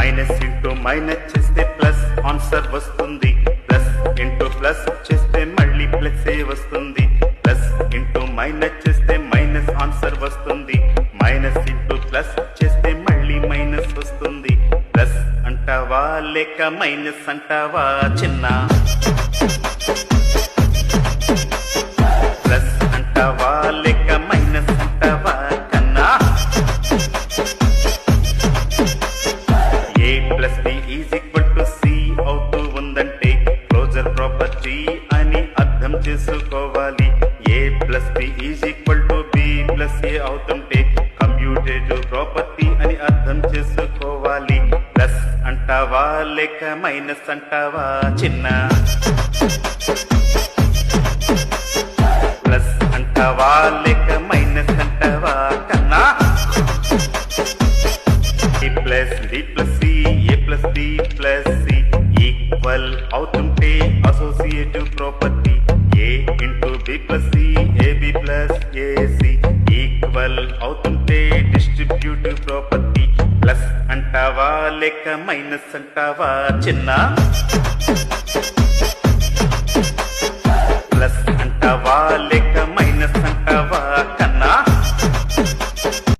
Minus into minus చేస్తే plus answer వస్తుంది. Plus into plus చేస్తే మళ్ళీ ప్లస్ ఏ వస్తుంది. ప్లస్ ఇంటూ మైనస్ చేస్తే మైనస్ ఆన్సర్ వస్తుంది. మైనస్ ఇంటూ ప్లస్ చేస్తే మళ్ళీ మైనస్ వస్తుంది. ప్లస్ అంటావా లేక మైనస్ అంటావా చిన్న? ప్లస్ అంటావా లేక మైనస్ అంటావా కన్నా? A plus B is equal to C అవుతూ ఉందంటే క్లోజర్ ప్రాపర్టీ అని అర్థం చేసుకోవాలి. A plus B is equal to B plus A అవుతుంటే కమ్యూటేటివ్ ప్రాపర్టీ అని అర్థం చేసుకోవాలి. ప్లస్ అంటావా లేక మైనస్ అంటావా చిన్న? ప్లస్ అంటావా లేక మైనస్ అంటావా కన్నా? A plus B plus C A plus B plus C equal అవుతుంటే associative property. A into B plus C AB plus AC equal అవుతుంటే డిస్ట్రిబ్యూటివ్ ప్రాపర్టీ. ప్లస్ అంటావా లేక మైనస్ అంటావా చిన్న? ప్లస్ అంటావా